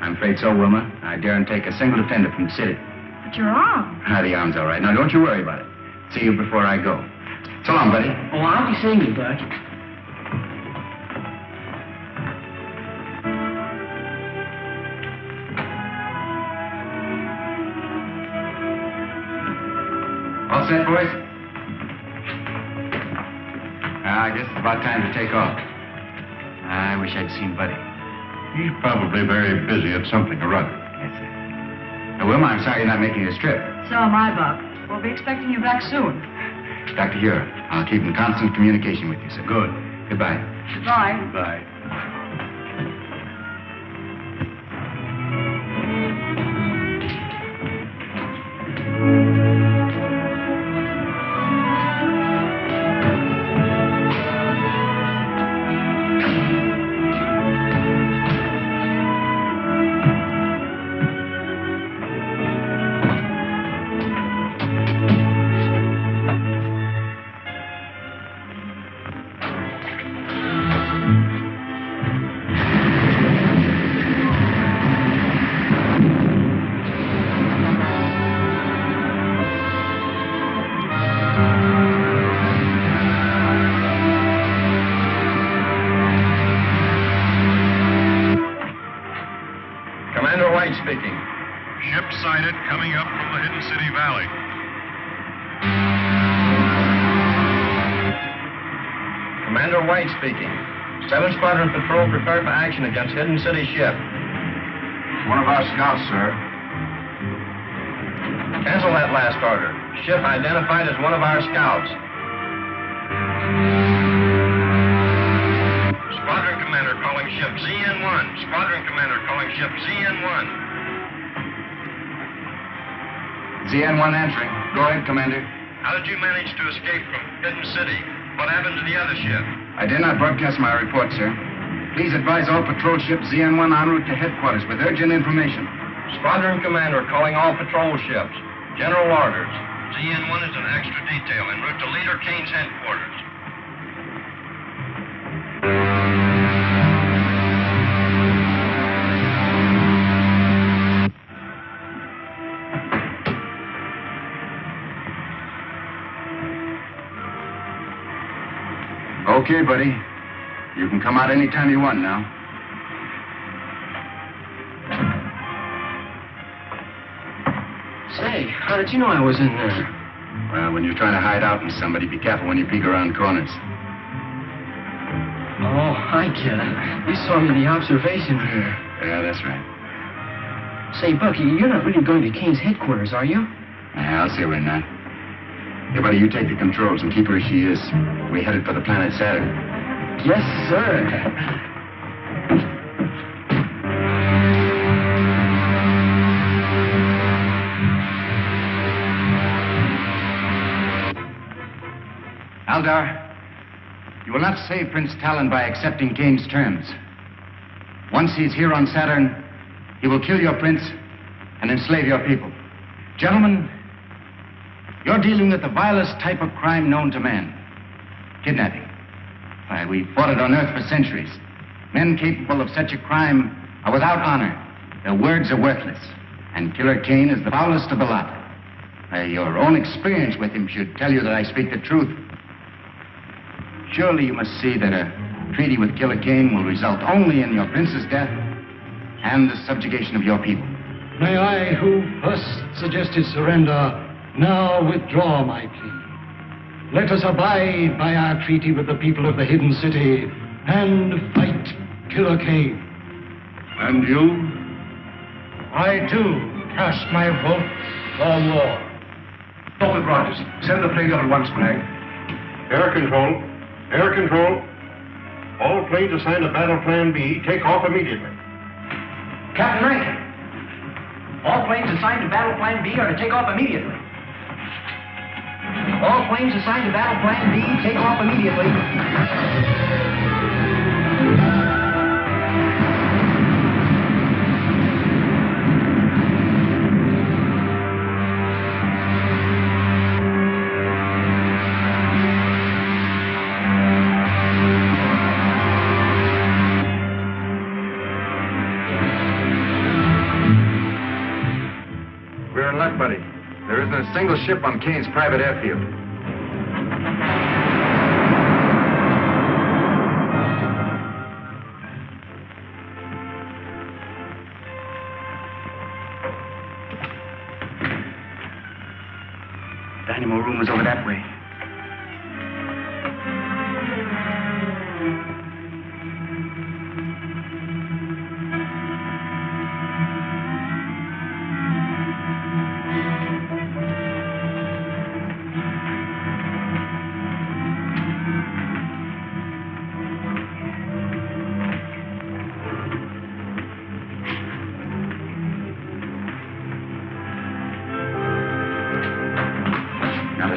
I'm afraid so, Wilma. I daren't take a single defender from the city. But your arm. The arm's all right. Now, don't you worry about it. See you before I go. So long, buddy. Oh, I'll be seeing you, Buck. All set, boys? I guess it's about time to take off. I wish I'd seen Buddy. He's probably very busy at something or other. Yes, sir. Now, Wilma, I'm sorry you're not making this trip. So am I, Buck. We'll be expecting you back soon. Dr. Huer, I'll keep in constant communication with you, sir. Good. Goodbye. Goodbye. Goodbye. Speaking. Ship sighted coming up from the Hidden City Valley. Commander White speaking. 7 Squadron Patrol prepared for action against Hidden City ship. One of our scouts, sir. Cancel that last order. Ship identified as one of our scouts. Squadron Commander calling ship ZN-1. Squadron Commander calling ship ZN-1. ZN-1 answering. Go ahead, Commander. How did you manage to escape from Hidden City? What happened to the other ship? I did not broadcast my report, sir. Please advise all patrol ships ZN-1 en route to headquarters with urgent information. Squadron Commander calling all patrol ships. General orders. ZN-1 is an extra detail en route to Leader Kane's headquarters. Okay, buddy. You can come out anytime you want now. Say, how did you know I was in there? Well, when you're trying to hide out from somebody, be careful when you peek around corners. Oh, I get it. You saw me in the observation here. Yeah, that's right. Say, Bucky, you're not really going to Kane's headquarters, are you? Yeah, I'll say we're not. Hey, buddy, you take the controls and keep her as she is. We headed for the planet Saturn. Yes, sir. Aldar, you will not save Prince Talon by accepting Kane's terms. Once he's here on Saturn, he will kill your prince and enslave your people. Gentlemen, you're dealing with the vilest type of crime known to man. Kidnapping. Why, we've fought it on Earth for centuries. Men capable of such a crime are without honor. Their words are worthless. And Killer Kane is the foulest of the lot. Your own experience with him should tell you that I speak the truth. Surely you must see that a treaty with Killer Kane will result only in your prince's death and the subjugation of your people. May I, who first suggested surrender, now withdraw my plea. Let us abide by our treaty with the people of the Hidden City and fight Killer Kane. And you? I, too, cast my vote for war. Talk with Rogers. Send the plane up at once, Mag. Air control. Air control. All planes assigned to Battle Plan B, take off immediately. Captain Rankin, all planes assigned to Battle Plan B are to take off immediately. All planes assigned to Battle Plan B, take off immediately. We're in luck, buddy. There isn't a single ship on Kane's private airfield. Dynamo room was over that way.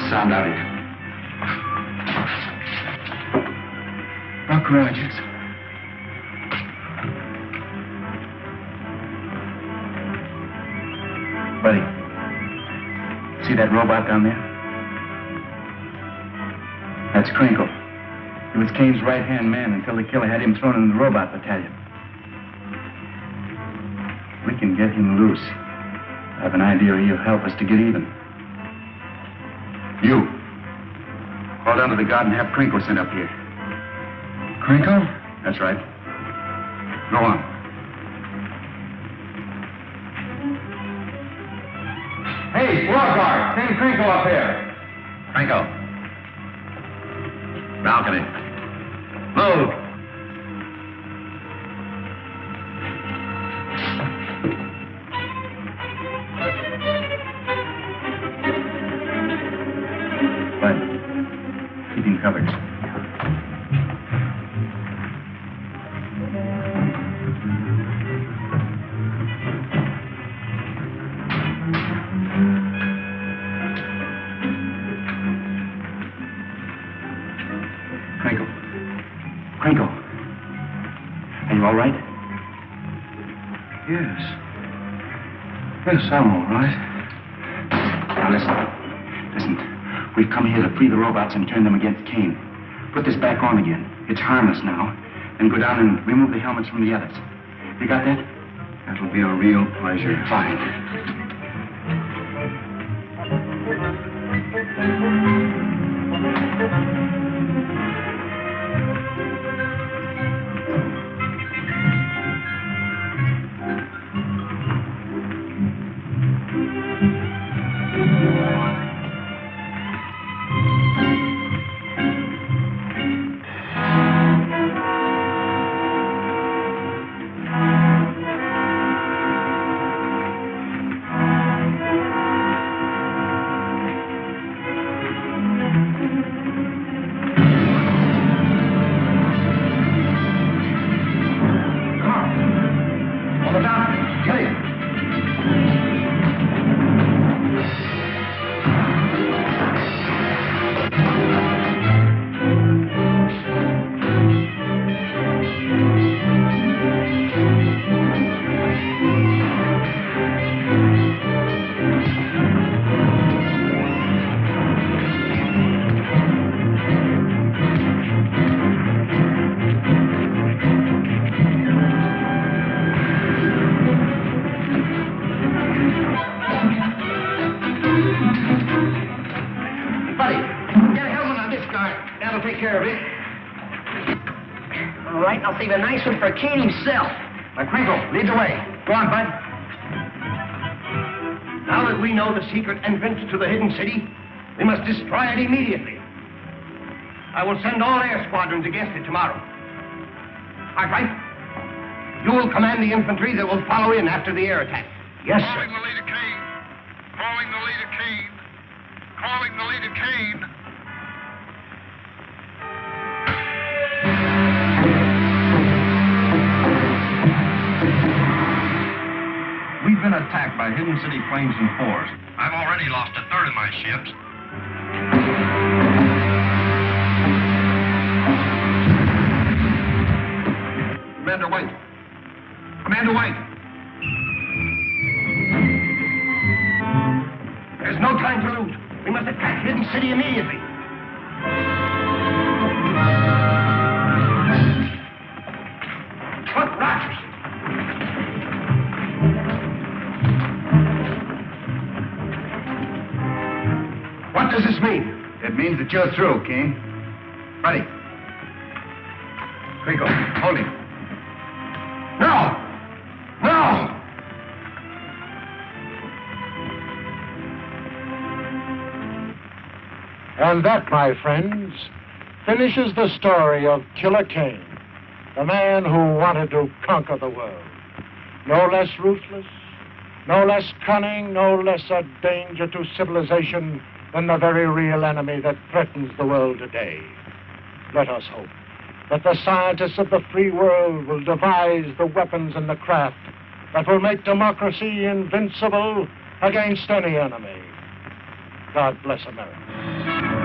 Sound out here. Buck Rogers. Buddy, see that robot down there? That's Crinkle. He was Kane's right-hand man until the killer had him thrown in the robot battalion. We can get him loose. I have an idea he'll help us to get even. You. Call down to the guard and have Crinkle sent up here. Crinkle? That's right. Go on. Hey, squad guard, send Crinkle up here. Crinkle. Balcony. Move. Covered. Crinkle. Crinkle. Are you all right? Yes. Yes, I'm all right. Now listen. Listen. We've come here to free the robots and turn them against Kane. Put this back on again. It's harmless now. Then go down and remove the helmets from the others. You got that? That'll be a real pleasure. Fine. That'll take care of it. All right, I'll save a nice one for Kane himself. Now, Crinkle, lead the way. Go on, Bud. Now that we know the secret entrance to the hidden city, we must destroy it immediately. I will send all air squadrons against it tomorrow. Cartwright, you will command the infantry that will follow in after the air attack. Yes, sir. Calling the leader Kane. Calling the leader Kane. Calling the leader Kane. We've been attacked by hidden city planes and force. I've already lost a third of my ships. Commander White. Commander White. There's no time to lose. We must attack Hidden City immediately. What Rogers? What does this mean? It means that you're through, Kane. Ready. Crinkle, hold him. No! No! And that, my friends, finishes the story of Killer Kane, the man who wanted to conquer the world. No less ruthless, no less cunning, no less a danger to civilization than the very real enemy that threatens the world today. Let us hope that the scientists of the free world will devise the weapons and the craft that will make democracy invincible against any enemy. God bless America.